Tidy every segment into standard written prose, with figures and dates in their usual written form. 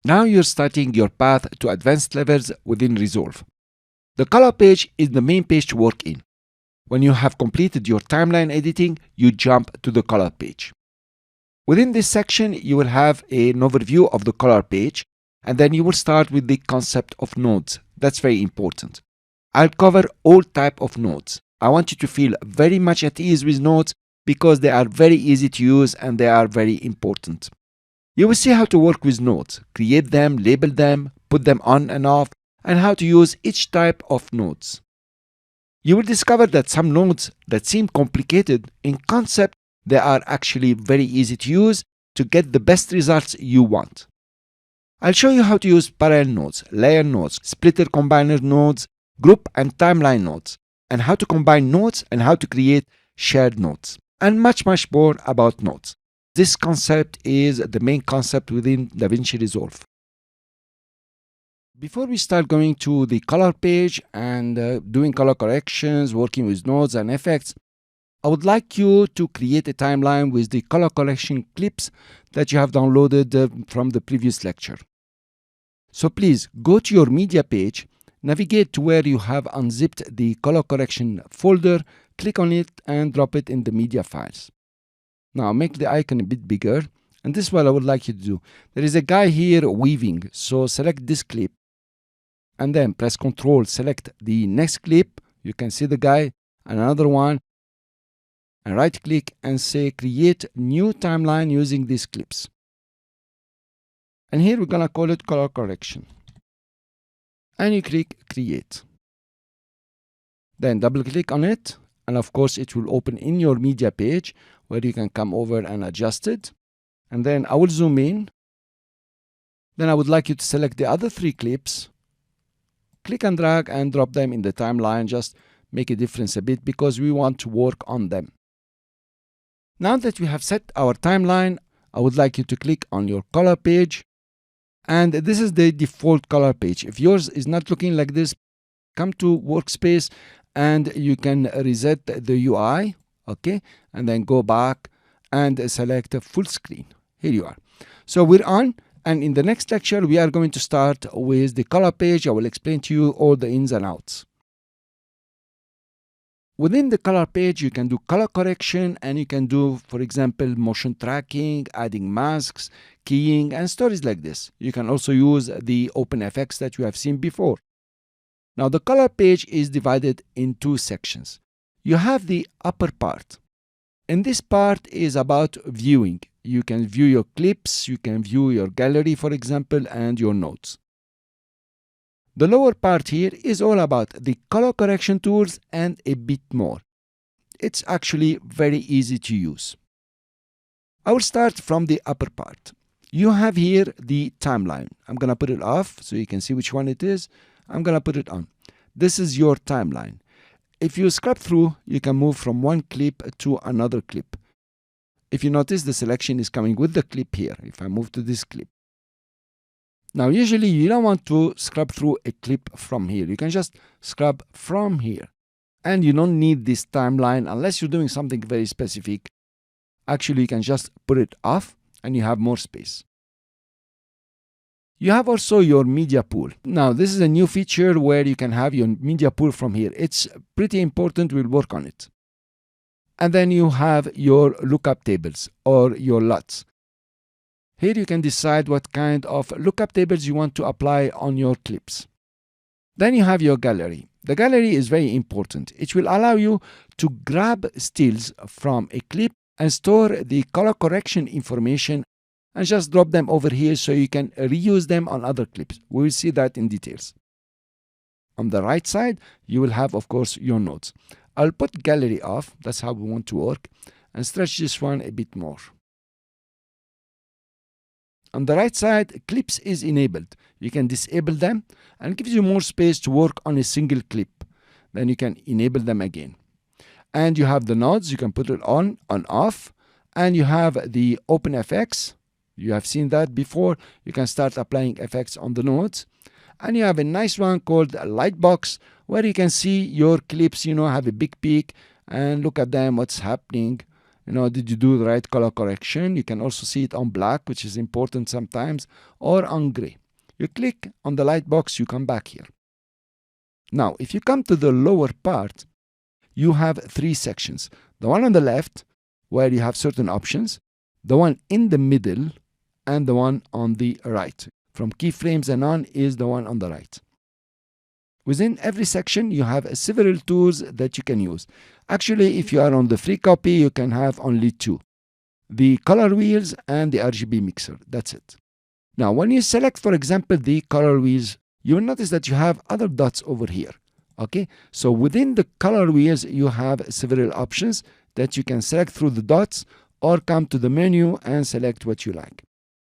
Now you're starting your path to advanced levels within Resolve. The color page is the main page to work in. When you have completed your timeline editing, you jump to the color page. Within this section, you will have an overview of the color page, and then you will start with the concept of nodes. That's very important. I'll cover all type of nodes. I want you to feel very much at ease with nodes because they are very easy to use and they are very important. You will see how to work with nodes, create them, label them, put them on and off, and how to use each type of nodes. You will discover that some nodes that seem complicated in concept, they are actually very easy to use to get the best results you want. I'll show you how to use parallel nodes, layer nodes, splitter combiner nodes, group and timeline nodes, and how to combine nodes and how to create shared nodes, and much more about nodes. This concept is the main concept within DaVinci Resolve. Before we start going to the color page and doing color corrections, working with nodes and effects, I would like you to create a timeline with the color correction clips that you have downloaded from the previous lecture. So please go to your media page, navigate to where you have unzipped the color correction folder, click on it and drop it in the media files. Now make the icon a bit bigger, and this is what I would like you to do. There is a guy here weaving, so select this clip and then press Ctrl, select the next clip. You can see the guy, and another one, and right click and say create new timeline using these clips. And here we're gonna call it color correction. And you click create. Then double click on it, and of course it will open in your media page where you can come over and adjust it. And then I will zoom in. Then I would like you to select the other 3 clips, click and drag and drop them in the timeline. Just make a difference a bit because we want to work on them. Now that we have set our timeline, I would like you to click on your color page, and this is the default color page. If yours is not looking like this, come to workspace and you can reset the UI, okay, and then go back and select full screen. Here you are. So we're on, and in the next lecture we are going to start with the color page. I will explain to you all the ins and outs. Within the color page, you can do color correction, and you can do, for example, motion tracking, adding masks, keying, and stories like this. You can also use the OpenFX that you have seen before. Now, the color page is divided in 2 sections. You have the upper part. And this part is about viewing. You can view your clips, you can view your gallery, for example, and your notes. The lower part here is all about the color correction tools and a bit more. It's actually very easy to use. I will start from the upper part. You have here the timeline. I'm going to put it off so you can see which one it is. I'm going to put it on. This is your timeline. If you scrub through, you can move from one clip to another clip. If you notice, the selection is coming with the clip here. If I move to this clip. Now, usually you don't want to scrub through a clip from here. You can just scrub from here. And you don't need this timeline unless you're doing something very specific. Actually, you can just put it off and you have more space. You have also your media pool. Now, this is a new feature where you can have your media pool from here. It's pretty important. We'll work on it. And then you have your lookup tables or your LUTs. Here you can decide what kind of lookup tables you want to apply on your clips. Then you have your gallery. The gallery is very important. It will allow you to grab stills from a clip and store the color correction information and just drop them over here so you can reuse them on other clips. We will see that in details. On the right side, you will have, of course, your nodes. I'll put gallery off. That's how we want to work, and stretch this one a bit more. On the right side, clips is enabled. You can disable them and it gives you more space to work on a single clip. Then you can enable them again. And you have the nodes. You can put it on off. And you have the OpenFX. You have seen that before. You can start applying effects on the nodes. And you have a nice one called Lightbox, where you can see your clips, have a big peek and look at them, what's happening. did you do the right color correction? You can also see it on black, which is important sometimes, or on gray. You click on the light box, you come back here. Now, if you come to the lower part, you have three sections. The one on the left, where you have certain options, the one in the middle, and the one on the right. From keyframes and on is the one on the right. Within every section, you have several tools that you can use. Actually, if you are on the free copy, you can have only two: the color wheels and the RGB mixer. That's it. Now, when you select, for example, the color wheels, you will notice that you have other dots over here. Okay, so within the color wheels, you have several options that you can select through the dots or come to the menu and select what you like.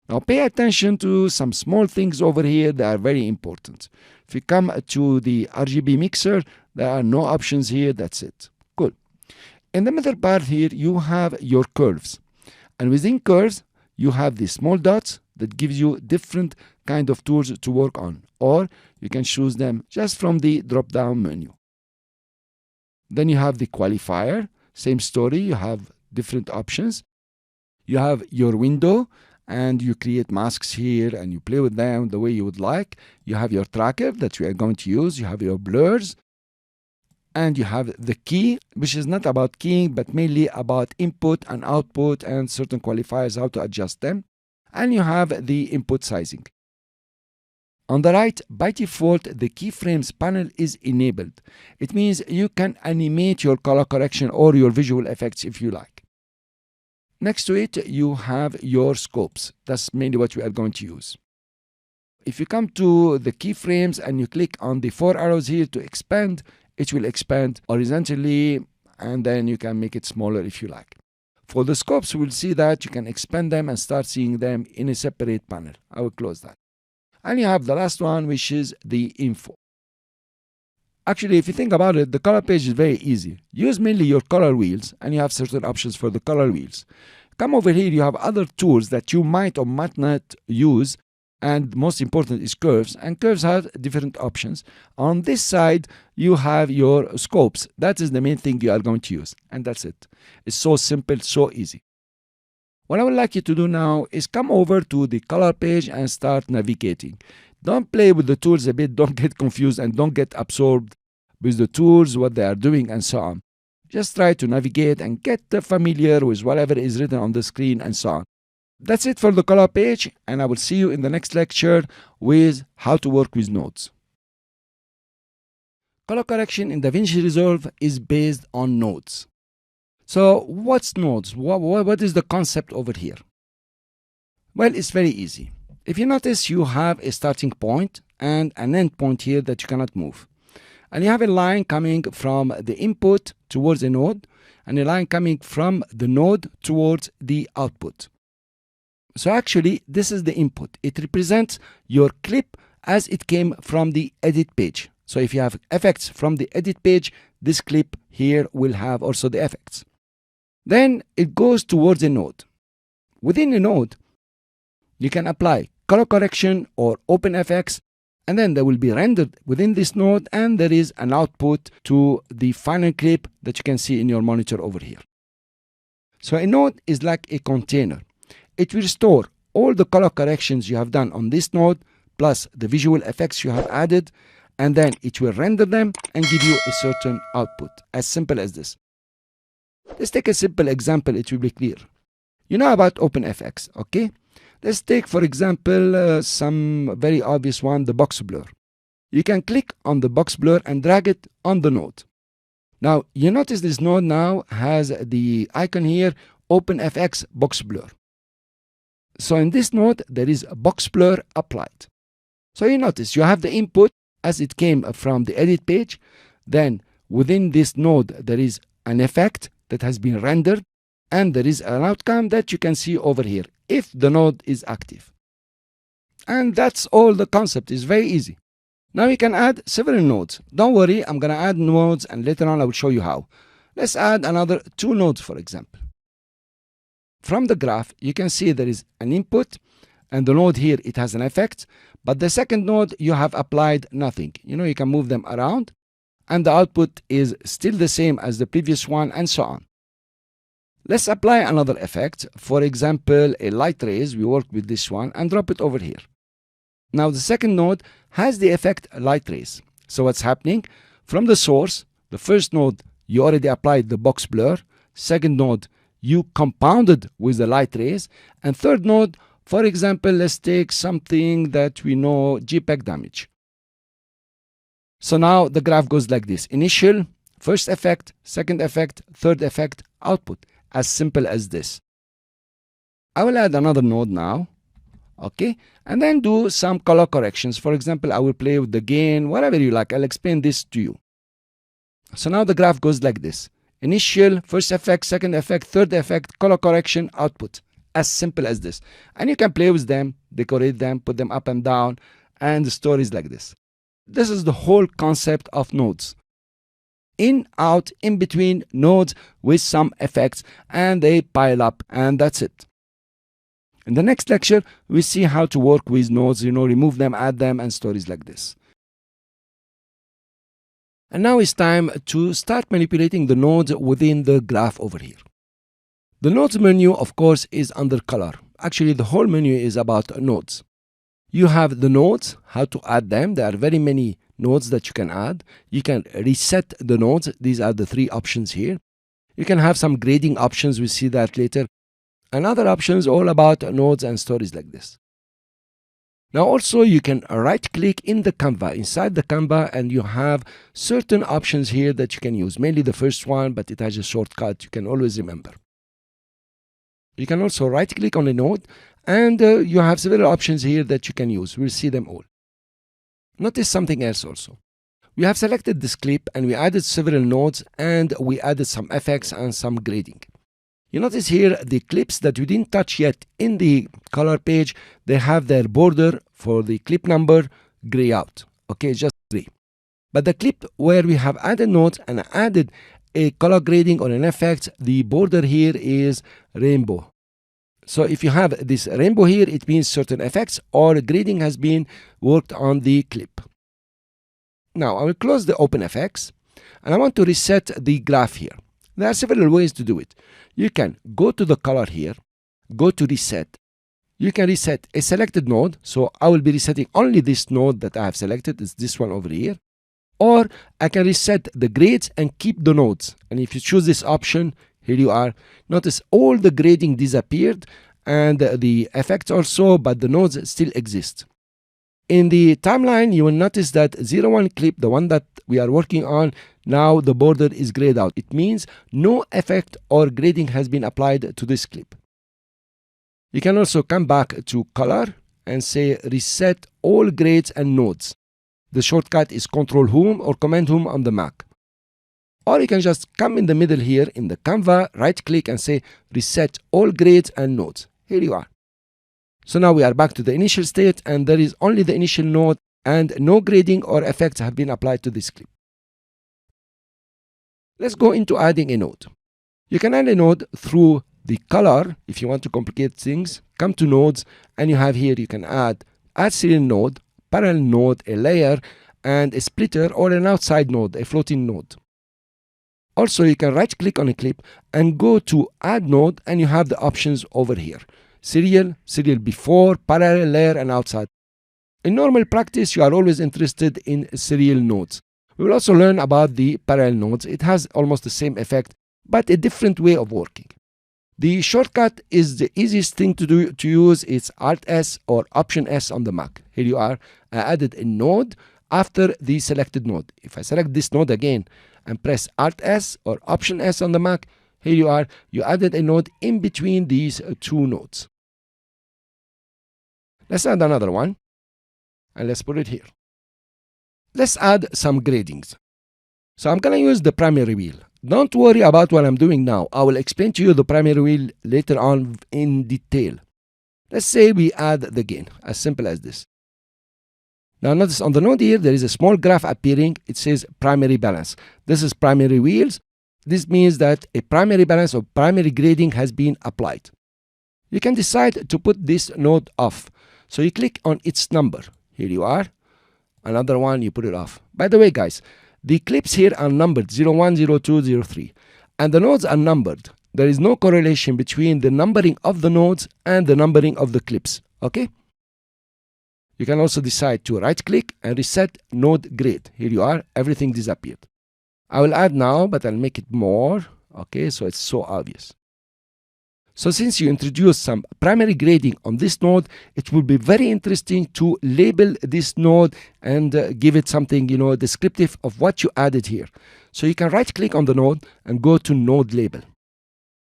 Now, pay attention to some small things over here that are very important. If you come to the RGB mixer, there are no options here. That's it. Cool. In the middle part here, you have your curves. And within curves, you have the small dots that gives you different kind of tools to work on. Or you can choose them just from the drop-down menu. Then you have the qualifier. Same story. You have different options. You have your window, and you create masks here and you play with them the way you would like. You have your tracker that we are going to use. You have your blurs, and you have the key, which is not about keying but mainly about input and output and certain qualifiers, how to adjust them. And you have the input sizing. On the right, by default, the keyframes panel is enabled. It means you can animate your color correction or your visual effects if you like. Next to it, you have your scopes. That's mainly what we are going to use. If you come to the keyframes and you click on the four arrows here to expand, it will expand horizontally, and then you can make it smaller if you like. For the scopes, we'll see that you can expand them and start seeing them in a separate panel. I will close that. And you have the last one, which is the info. Actually, if you think about it, the color page is very easy. Use mainly your color wheels, and you have certain options for the color wheels. Come over here, you have other tools that you might or might not use, and most important is curves, and curves have different options. On this side, you have your scopes. That is the main thing you are going to use, and that's it. It's so simple, so easy. What I would like you to do now is come over to the color page and start navigating. Don't play with the tools a bit, don't get confused and don't get absorbed with the tools, what they are doing and so on. Just try to navigate and get familiar with whatever is written on the screen and so on. That's it for the color page, and I will see you in the next lecture with how to work with nodes. Color correction in DaVinci Resolve is based on nodes. So what's nodes? What is the concept over here? Well, it's very easy. If you notice, you have a starting point and an end point here that you cannot move. And you have a line coming from the input towards a node, and a line coming from the node towards the output. So actually, this is the input. It represents your clip as it came from the edit page. So if you have effects from the edit page, this clip here will have also the effects. Then it goes towards a node. Within a node, you can apply color correction or OpenFX, and then they will be rendered within this node, and there is an output to the final clip that you can see in your monitor over here. So a node is like a container. It will store all the color corrections you have done on this node, plus the visual effects you have added, and then it will render them and give you a certain output. As simple as this. Let's take a simple example, it will be clear. You know about OpenFX, okay? Let's take, for example, some very obvious one, the box blur. You can click on the box blur and drag it on the node. Now, you notice this node now has the icon here, OpenFX box blur. So in this node, there is a box blur applied. So you notice you have the input as it came from the edit page. Then within this node, there is an effect that has been rendered, and there is an outcome that you can see over here if the node is active. And that's all. The concept is very easy. Now you can add several nodes. Don't worry, I'm going to add nodes and later on I will show you how. Let's add another 2 nodes, for example. From the graph, you can see there is an input, and the node here, it has an effect, but the second node, you have applied nothing. You can move them around, and the output is still the same as the previous one, and so on. Let's apply another effect. For example, a light rays. We work with this one and drop it over here. Now the second node has the effect light rays. So what's happening? From the source, the first node, you already applied the box blur. Second node, you compounded with the light rays. And third node, for example, let's take something that we know, JPEG damage. So now the graph goes like this. Initial, first effect, second effect, third effect, output. As simple as this. I will add another node now. Okay, and then do some color corrections. For example, I will play with the gain, whatever you like. I'll explain this to you. So now the graph goes like this. Initial, first effect, second effect, third effect, color correction, output. As simple as this. And you can play with them, decorate them, put them up and down, and the story is like this. This is the whole concept of nodes. In, out, in between nodes with some effects, and they pile up, and that's it. In the next lecture, we see how to work with nodes, remove them, add them, and stories like this. And now it's time to start manipulating the nodes within the graph over here. The nodes menu, of course, is under color. Actually, the whole menu is about nodes. You have the nodes, how to add them. There are very many nodes that you can add. You can reset the nodes. These are the three options here. You can have some grading options. We'll see that later. And other options all about nodes and stories like this. Now also you can right click in the Canva, inside the Canva, and you have certain options here that you can use. Mainly the first one, but it has a shortcut you can always remember. You can also right click on a node, and you have several options here that you can use. We'll see them all. Notice something else also. We have selected this clip and we added several nodes, and we added some effects and some grading. You notice here the clips that we didn't touch yet in the color page, they have their border for the clip number gray out. Okay, just gray. But the clip where we have added nodes and added a color grading or an effect, the border here is rainbow. So if you have this rainbow here, it means certain effects or grading has been worked on the clip. Now I will close the OpenFX and I want to reset the graph here. There are several ways to do it. You can go to the color here, go to reset. You can reset a selected node. So I will be resetting only this node that I have selected. It's this one over here. Or I can reset the grades and keep the nodes. And if you choose this option, here you are. Notice all the grading disappeared and the effects also, but the nodes still exist. In the timeline, you will notice that 01 clip, the one that we are working on, now the border is grayed out. It means no effect or grading has been applied to this clip. You can also come back to color and say reset all grades and nodes. The shortcut is Control Home or Command Home on the Mac. Or you can just come in the middle here in the Canva, right click and say reset all grades and nodes. Here you are. So now we are back to the initial state and there is only the initial node and no grading or effects have been applied to this clip. Let's go into adding a node. You can add a node through the color. If you want to complicate things, come to nodes and you have here, you can add serial node, parallel node, a layer, and a splitter or an outside node, a floating node. Also, you can right click on a clip and go to add node and you have the options over here. Serial, serial before, parallel, layer, and outside. In normal practice, you are always interested in serial nodes. We will also learn about the parallel nodes. It has almost the same effect, but a different way of working. The shortcut is the easiest thing to use. It's Alt-S or Option-S on the Mac. Here you are. I added a node after the selected node. If I select this node again and press Alt-S or Option-S on the Mac, here you are. You added a node in between these two nodes. Let's add another one, and let's put it here. Let's add some gradings. So I'm going to use the primary wheel. Don't worry about what I'm doing now. I will explain to you the primary wheel later on in detail. Let's say we add the gain, as simple as this. Now notice on the node here, there is a small graph appearing. It says primary balance. This is primary wheels. This means that a primary balance or primary grading has been applied. You can decide to put this node off. So you click on its number. Here you are. Another one, you put it off. By the way, guys, the clips here are numbered 01, 02, 03. And the nodes are numbered there is no correlation between the numbering of the nodes and the numbering of the clips. Okay? You can also decide to right click and reset node grade. Here you are, everything disappeared. I will add now, but I'll make it more. Okay, so it's so obvious. So since you introduce some primary grading on this node, it will be very interesting to label this node and give it something, descriptive of what you added here. So you can right click on the node and go to node label.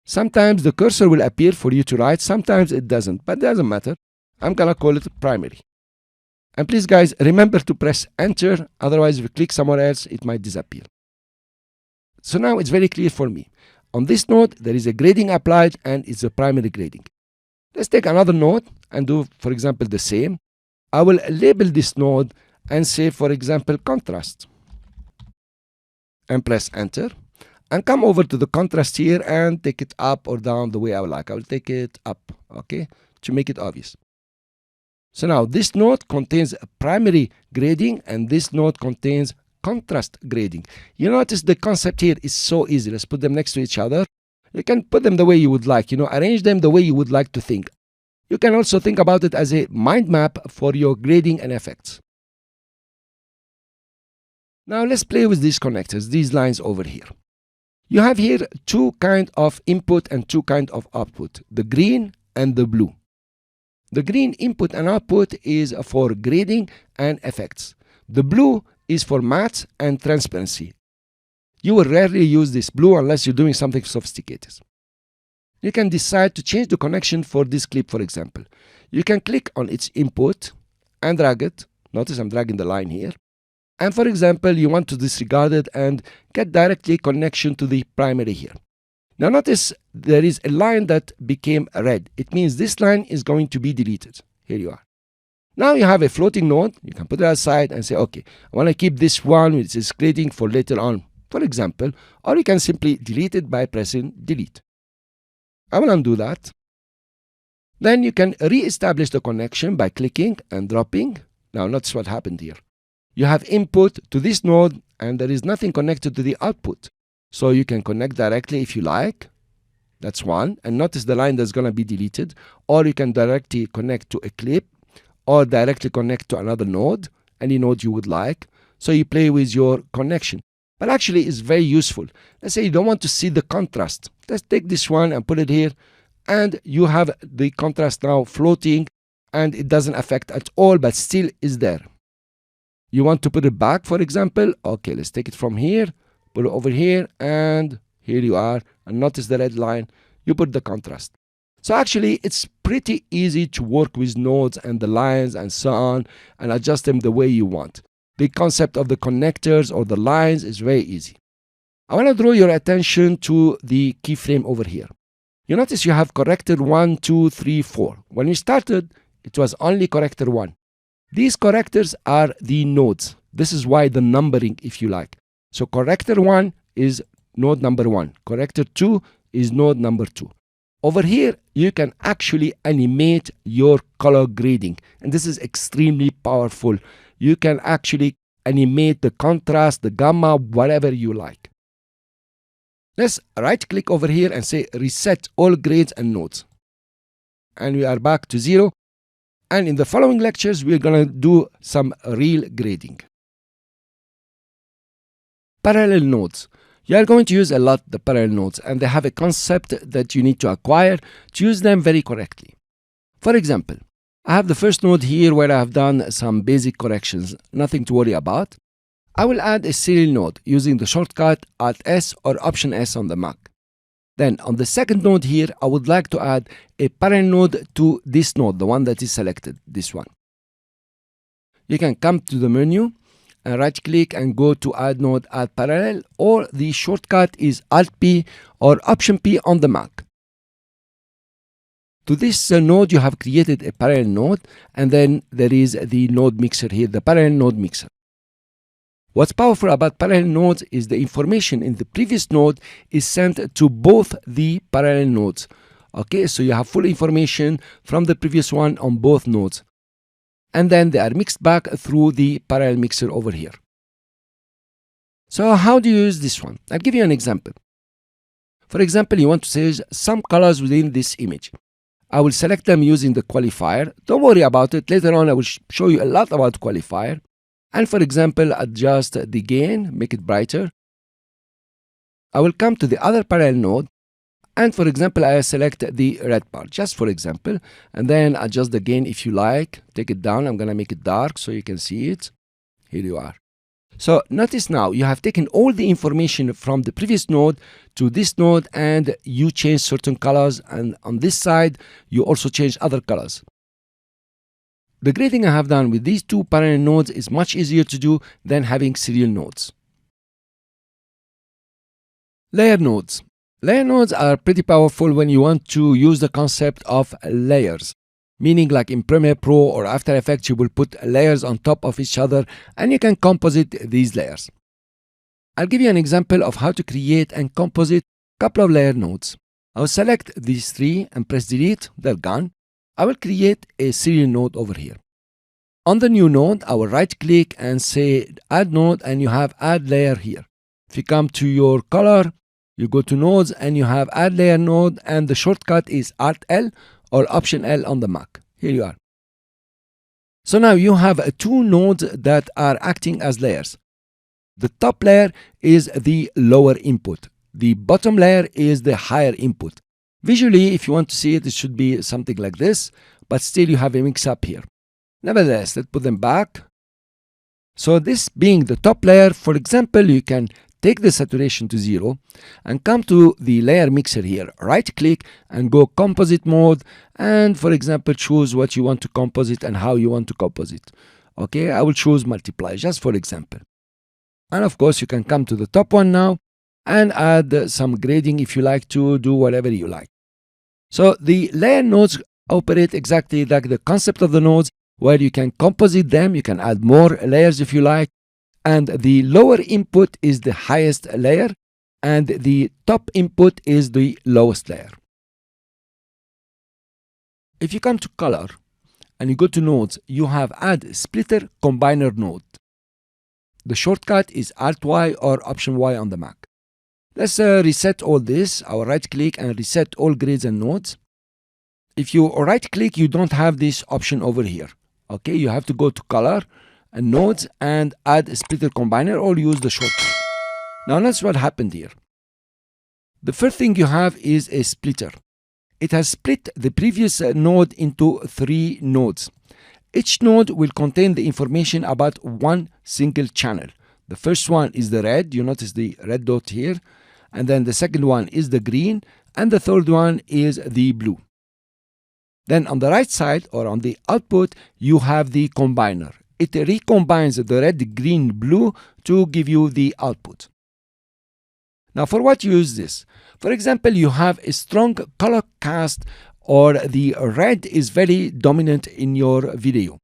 Sometimes the cursor will appear for you to write, sometimes it doesn't, but it doesn't matter. I'm gonna call it primary. And please guys, remember to press enter, otherwise if you click somewhere else, it might disappear. So now it's very clear for me. On this node, there is a grading applied and it's a primary grading. Let's take another node and do, for example, the same. I will label this node and say, for example, contrast. And press enter. And come over to the contrast here and take it up or down the way I would like. I will take it up, okay, to make it obvious. So now this node contains a primary grading and this node contains contrast grading. You notice the concept here is so easy. Let's put them next to each other. You can put them the way you would like, arrange them the way you would like to think. You can also think about it as a mind map for your grading and effects. Now let's play with these connectors, these lines over here. You have here two kinds of input and two kinds of output, the green and the blue. The green input and output is for grading and effects. The blue is for math and transparency. You will rarely use this blue unless you're doing something sophisticated. You can decide to change the connection for this clip, for example. You can click on its input and drag it. Notice I'm dragging the line here. And for example, you want to disregard it and get directly connection to the primary here. Now notice there is a line that became red. It means this line is going to be deleted. Here you are. Now you have a floating node. You can put it aside and say, okay, I want to keep this one which is grading for later on, for example, or you can simply delete it by pressing delete. I will undo that. Then you can re-establish the connection by clicking and dropping. Now notice what happened here. You have input to this node and there is nothing connected to the output. So you can connect directly if you like. That's one. And notice the line that's going to be deleted. Or you can directly connect to a clip or directly connect to another node, any node you would like. So you play with your connection. But actually it's very useful. Let's say you don't want to see the contrast. Let's take this one and put it here. And you have the contrast now floating and it doesn't affect at all, but still is there. You want to put it back, for example. Okay, let's take it from here. Put it over here and here you are, and notice the red line. You put the contrast. So actually it's pretty easy to work with nodes and the lines and so on and adjust them the way you want. The concept of the connectors or the lines is very easy. I want to draw your attention to the keyframe over here. You notice you have corrector 1, 2, 3, 4. When we started, it was only corrector 1. These correctors are the nodes. This is why the numbering, if you like. So corrector 1 is node number 1. Corrector 2 is node number 2. Over here, you can actually animate your color grading. And this is extremely powerful. You can actually animate the contrast, the gamma, whatever you like. Let's right click over here and say reset all grades and nodes. And we are back to 0. And in the following lectures, we're going to do some real grading. Parallel nodes. You are going to use a lot the parallel nodes, and they have a concept that you need to acquire to use them very correctly. For example, I have the first node here where I have done some basic corrections, nothing to worry about. I will add a serial node using the shortcut Alt-S or Option-S on the Mac. Then on the second node here, I would like to add a parallel node to this node, the one that is selected, this one. You can come to the menu and right click and go to add node, add parallel, or the shortcut is Alt-P or Option-P on the Mac. To this node, you have created a parallel node, and then there is the node mixer here, the parallel node mixer. What's powerful about parallel nodes is the information in the previous node is sent to both the parallel nodes. Okay, so you have full information from the previous one on both nodes. And then they are mixed back through the parallel mixer over here. So how do you use this one? I'll give you an example. For example, you want to change some colors within this image. I will select them using the qualifier. Don't worry about it. Later on, I will show you a lot about qualifier. And for example, adjust the gain, make it brighter. I will come to the other parallel node. And for example, I select the red part, just for example. And then adjust the gain if you like. Take it down. I'm going to make it dark so you can see it. Here you are. So notice now you have taken all the information from the previous node to this node and you change certain colors, and on this side you also change other colors. The great thing I have done with these two parallel nodes is much easier to do than having serial nodes. Layer nodes. Layer nodes are pretty powerful when you want to use the concept of layers. Meaning like in Premiere Pro or After Effects, you will put layers on top of each other and you can composite these layers. I'll give you an example of how to create and composite a couple of layer nodes. I'll select these three and press delete, they're gone. I will create a serial node over here. On the new node, I will right click and say add node, and you have add layer here. If you come to your color, you go to nodes and you have add layer node, and the shortcut is Alt L or Option L on the Mac. Here you are. So now you have two nodes that are acting as layers. The top layer is the lower input. The bottom layer is the higher input. Visually, if you want to see it, it should be something like this, but still you have a mix-up here. Nevertheless, let's put them back. So this being the top layer, for example, you can take the saturation to 0 and come to the layer mixer here, right click and go composite mode, and for example choose what you want to composite and how you want to composite. Okay, I will choose multiply just for example. And of course you can come to the top one now and add some grading if you like to, do whatever you like. So the layer nodes operate exactly like the concept of the nodes, where you can composite them, you can add more layers if you like. And the lower input is the highest layer and the top input is the lowest layer. If you come to color and you go to nodes, you have add splitter combiner node. The shortcut is Alt Y or Option Y on the Mac. Let's reset all this. I will right click and reset all grids and nodes. If you right click, you don't have this option over here. Okay, you have to go to color and nodes and add a splitter combiner or use the shortcut. Now that's what happened here. The first thing you have is a splitter. It has split the previous node into 3 nodes. Each node will contain the information about one single channel. The first one is the red, you notice the red dot here, and then the second one is the green, and the third one is the blue. Then on the right side or on the output, you have the combiner. It recombines the red, green, blue to give you the output. Now for what you use this? For example, you have a strong color cast or the red is very dominant in your video.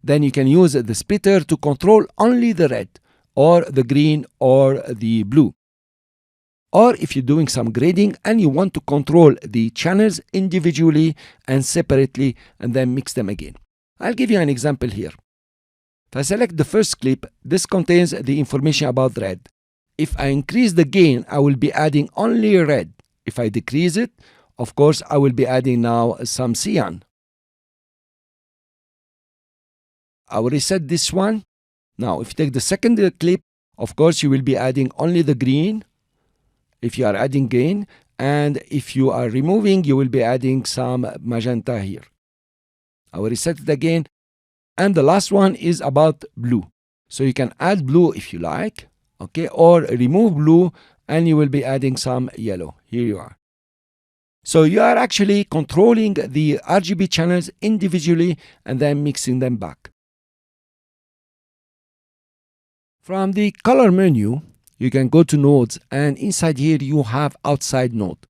Then you can use the splitter to control only the red or the green or the blue. Or if you're doing some grading and you want to control the channels individually and separately and then mix them again. I'll give you an example here. If I select the first clip, this contains the information about red. If I increase the gain, I will be adding only red. If I decrease it, of course, I will be adding now some cyan. I will reset this one. Now, if you take the second clip, of course, you will be adding only the green. If you are adding green, and if you are removing, you will be adding some magenta here. I will reset it again. And the last one is about blue. So you can add blue if you like, okay, or remove blue and you will be adding some yellow. Here you are. So you are actually controlling the RGB channels individually and then mixing them back. From the color menu, you can go to nodes, and inside here you have outside node.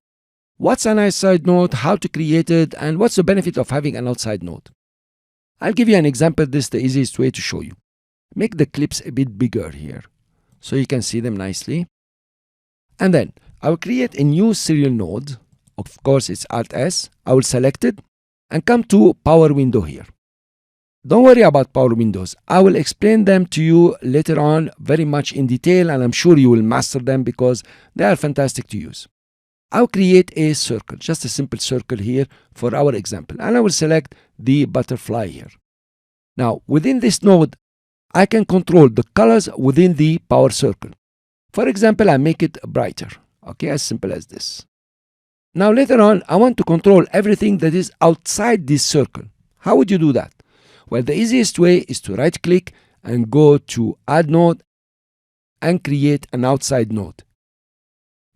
What's an outside node, how to create it, and what's the benefit of having an outside node? I'll give you an example. This is the easiest way to show you. Make the clips a bit bigger here so you can see them nicely. And then I will create a new serial node. Of course, it's Alt S. I will select it and come to Power Window here. Don't worry about Power Windows. I will explain them to you later on very much in detail, and I'm sure you will master them because they are fantastic to use. I'll create a circle, just a simple circle here for our example, and I will select the butterfly here. Now, within this node, I can control the colors within the power circle. For example, I make it brighter, okay, as simple as this. Now, later on, I want to control everything that is outside this circle. How would you do that? Well, the easiest way is to right-click and go to Add Node and create an outside node.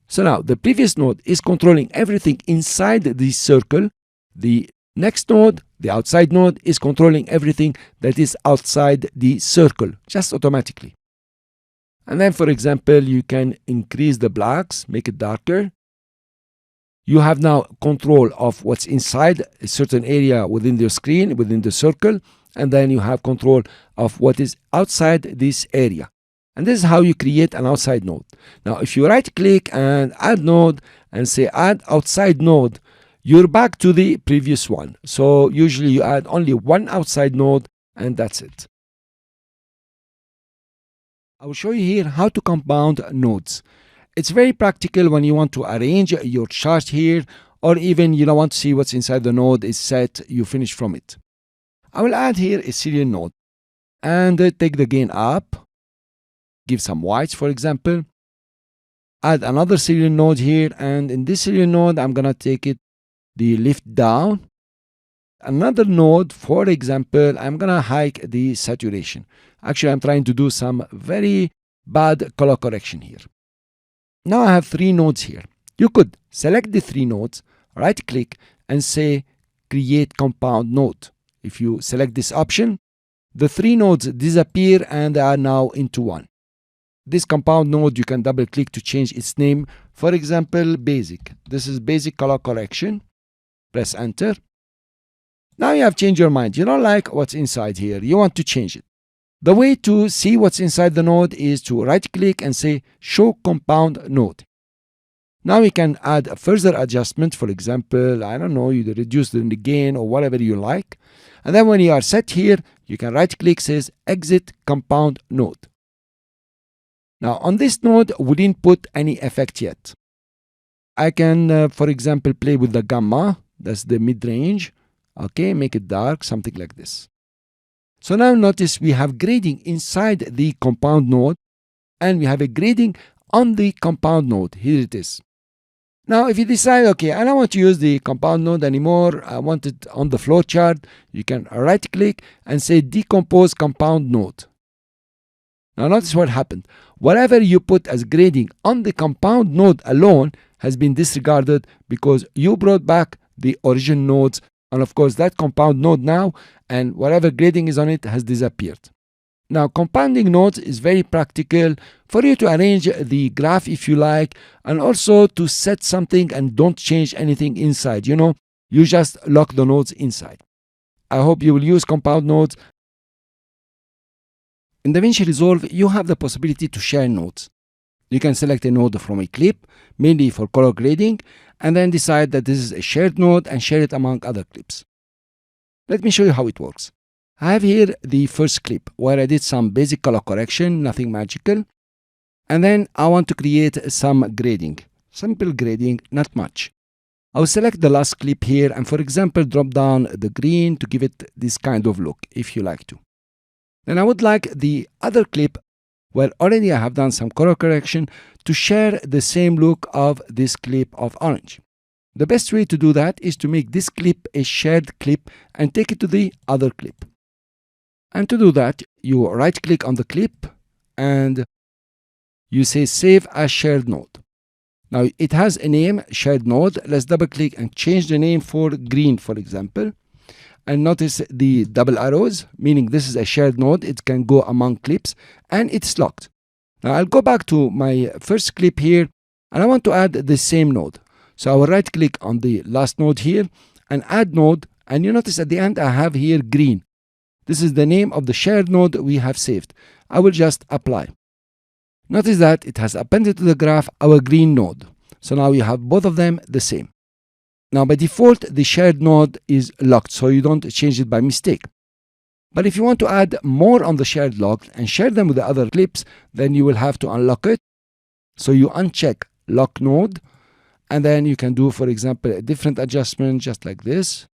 So now, the previous node is controlling everything inside this circle. The next node, the outside node, is controlling everything that is outside the circle, just automatically. And then, for example, you can increase the blacks, make it darker. You have now control of what's inside a certain area within your screen, within the circle, and then you have control of what is outside this area. And this is how you create an outside node. Now, if you right-click and add node and say add outside node, you're back to the previous one. So usually you add only one outside node and that's it. I will show you here how to compound nodes. It's very practical when you want to arrange your chart here, or even you don't want to see what's inside the node is set, you finish from it. I will add here a serial node and take the gain up, give some whites for example, add another serial node here, and in this serial node I'm gonna take it the lift down. Another node, for example, I'm gonna hike the saturation. Actually, I'm trying to do some very bad color correction here. Now I have 3 nodes here. You could select the 3 nodes, right click and say create compound node. If you select this option, the 3 nodes disappear and they are now into one. This compound node, you can double click to change its name. For example, basic. This is basic color correction. Press enter. Now you have changed your mind. You don't like what's inside here. You want to change it. The way to see what's inside the node is to right click and say show compound node. Now we can add a further adjustment. For example, I don't know, you reduce the gain or whatever you like. And then when you are set here, you can right click, says exit compound node. Now on this node, we didn't put any effect yet. I can, for example, play with the gamma. That's the mid-range. Okay, make it dark, something like this. So now notice we have grading inside the compound node and we have a grading on the compound node. Here it is. Now if you decide, okay, I don't want to use the compound node anymore, I want it on the flowchart, you can right click and say decompose compound node. Now notice what happened. Whatever you put as grading on the compound node alone has been disregarded because you brought back the original nodes. And of course, that compound node now and whatever grading is on it has disappeared. Now, compounding nodes is very practical for you to arrange the graph if you like, and also to set something and don't change anything inside. You know, you just lock the nodes inside. I hope you will use compound nodes. In DaVinci Resolve, you have the possibility to share nodes. You can select a node from a clip, mainly for color grading, and then decide that this is a shared node and share it among other clips. Let me show you how it works. I have here the first clip where I did some basic color correction, nothing magical. And then I want to create some grading. Simple grading, not much. I will select the last clip here and for example drop down the green to give it this kind of look if you like to. Then I would like the other clip where already I have done some color correction to share the same look of this clip of orange. The best way to do that is to make this clip a shared clip and take it to the other clip. And to do that, you right click on the clip and you say save as shared node. Now it has a name, shared node. Let's double click and change the name for green, for example. And notice the double arrows, meaning this is a shared node. It can go among clips and it's locked. Now I'll go back to my first clip here and I want to add the same node. So I will right click on the last node here and add node. And you notice at the end I have here green. This is the name of the shared node we have saved. I will just apply. Notice that it has appended to the graph our green node. So now you have both of them the same. Now by default, the shared node is locked, so you don't change it by mistake. But if you want to add more on the shared lock and share them with the other clips, then you will have to unlock it. So you uncheck lock node And then you can do, for example, a different adjustment just like this.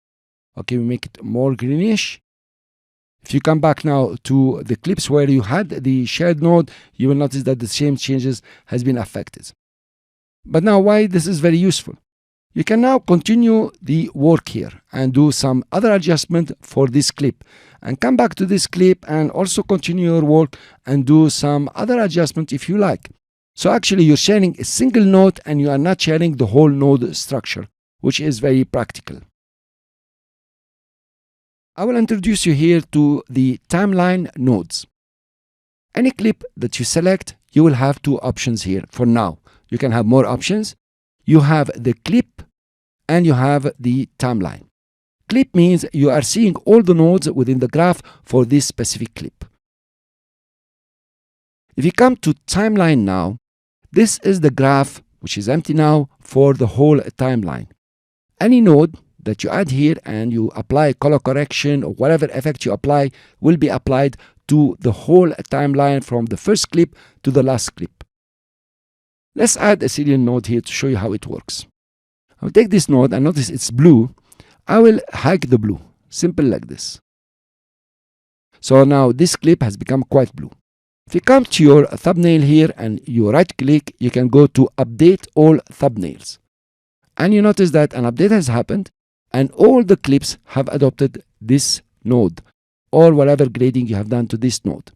Okay, we make it more greenish. If you come back now to the clips where you had the shared node, you will notice that the same changes has been affected. But now why this is very useful? You can now continue the work here and do some other adjustment for this clip and come back to this clip and also continue your work and do some other adjustment if you like. So actually you're sharing a single node and you are not sharing the whole node structure, which is very practical. I will introduce you here to the timeline nodes. Any clip that you select, you will have two options here for now. You can have more options. You have the clip and you have the timeline. Clip means you are seeing all the nodes within the graph for this specific clip. If you come to timeline now, this is the graph which is empty now for the whole timeline. Any node that you add here and you apply color correction or whatever effect you apply will be applied to the whole timeline from the first clip to the last clip. Let's add a serial node here to show you how it works. I'll take this node and notice it's blue. I will hide the blue, simple like this. So now this clip has become quite blue. If you come to your thumbnail here and you right click, you can go to update all thumbnails. And you notice that an update has happened and all the clips have adopted this node or whatever grading you have done to this node.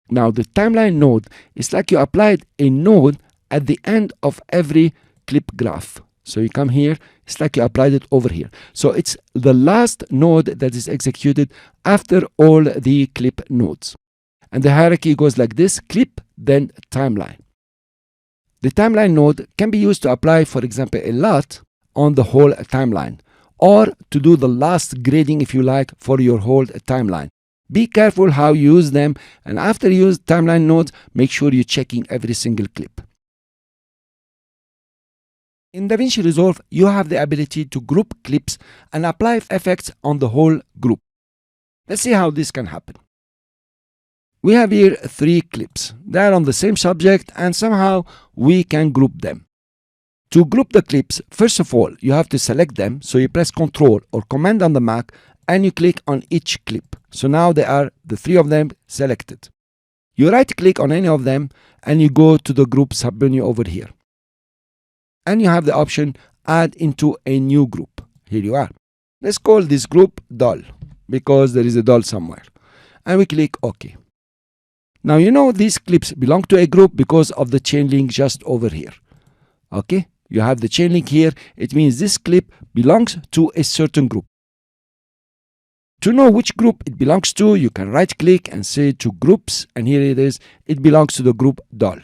Now the timeline node is like you applied a node at the end of every clip graph. So you come here, it's like you applied it over here. So it's the last node that is executed after all the clip nodes. And the hierarchy goes like this: clip, then timeline. The timeline node can be used to apply, for example, a LUT on the whole timeline, or to do the last grading, if you like, for your whole timeline. Be careful how you use them, and after you use timeline nodes, make sure you're checking every single clip. In DaVinci Resolve, you have the ability to group clips and apply effects on the whole group. Let's see how this can happen. We have here 3 clips. They are on the same subject and somehow we can group them. To group the clips, first of all, you have to select them. So you press Ctrl or Command on the Mac and you click on each clip. So now they are the 3 of them selected. You right click on any of them and you go to the group submenu over here. And you have the option add into a new group. Here you are. Let's call this group doll because there is a doll somewhere. And we click OK. Now you know these clips belong to a group because of the chain link just over here. Okay, you have the chain link here. It means this clip belongs to a certain group. To know which group it belongs to, you can right click and say to groups, and here it is. It belongs to the group doll.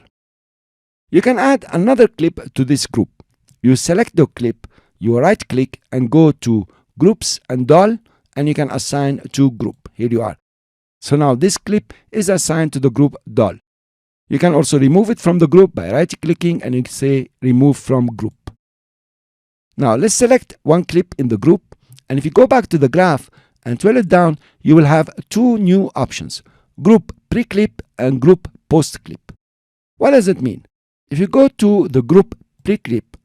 You can add another clip to this group. You select the clip, you right click and go to groups and doll, and you can assign to group. Here you are. So now this clip is assigned to the group doll. You can also remove it from the group by right clicking and you can say remove from group. Now let's select one clip in the group, and if you go back to the graph and twirl it down, you will have 2 new options: group pre-clip and group post-clip. What does it mean? If you go to the group pre-clip,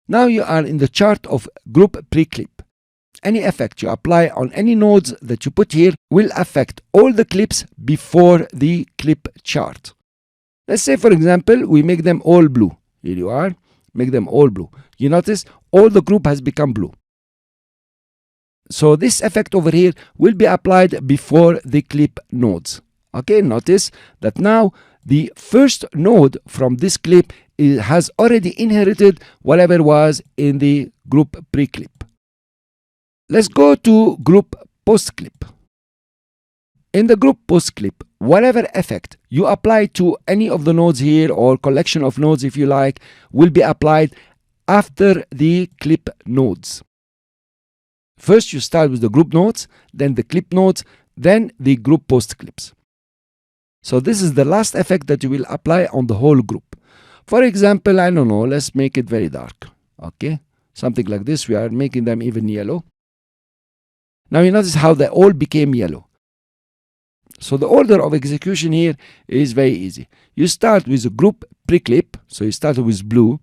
now you are in the chart of group pre-clip. Any effect you apply on any nodes that you put here will affect all the clips before the clip chart. Let's say, for example, we make them all blue. Here you are, make them all blue. You notice all the group has become blue. So this effect over here will be applied before the clip nodes. Okay, notice that now the first node from this clip has already inherited whatever was in the group pre-clip. Let's go to group post-clip. In the group post-clip, whatever effect you apply to any of the nodes here, or collection of nodes if you like, will be applied after the clip nodes. First you start with the group nodes, then the clip nodes, then the group post-clips. So this is the last effect that you will apply on the whole group. For example, I don't know, let's make it very dark. Okay, something like this. We are making them even yellow. Now you notice how they all became yellow. So the order of execution here is very easy. You start with a group pre-clip, so you start with blue,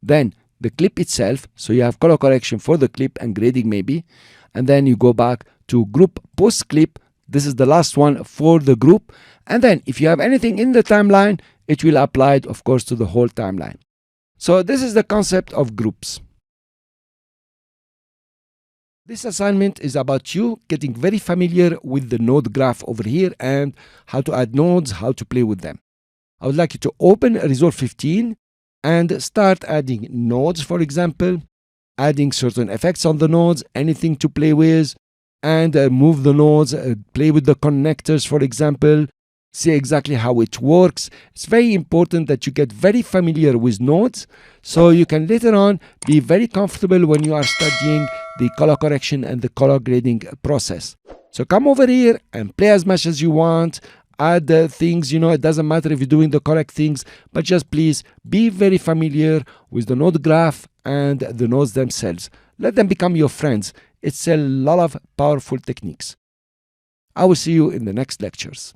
then the clip itself, so you have color correction for the clip and grading maybe, and then you go back to group post clip. This is the last one for the group, and then if you have anything in the timeline, it will apply it, of course, to the whole timeline. So this is the concept of groups. This assignment is about you getting very familiar with the node graph over here and how to add nodes, how to play with them. I would like you to open Resolve 15 and start adding nodes, for example, adding certain effects on the nodes, anything to play with, and move the nodes, play with the connectors, for example, see exactly how it works. It's very important that you get very familiar with nodes so you can later on be very comfortable when you are studying the color correction and the color grading process. So come over here and play as much as you want, add things, it doesn't matter if you're doing the correct things, but just please be very familiar with the node graph and the nodes themselves. Let them become your friends. It's a lot of powerful techniques. I will see you in the next lectures.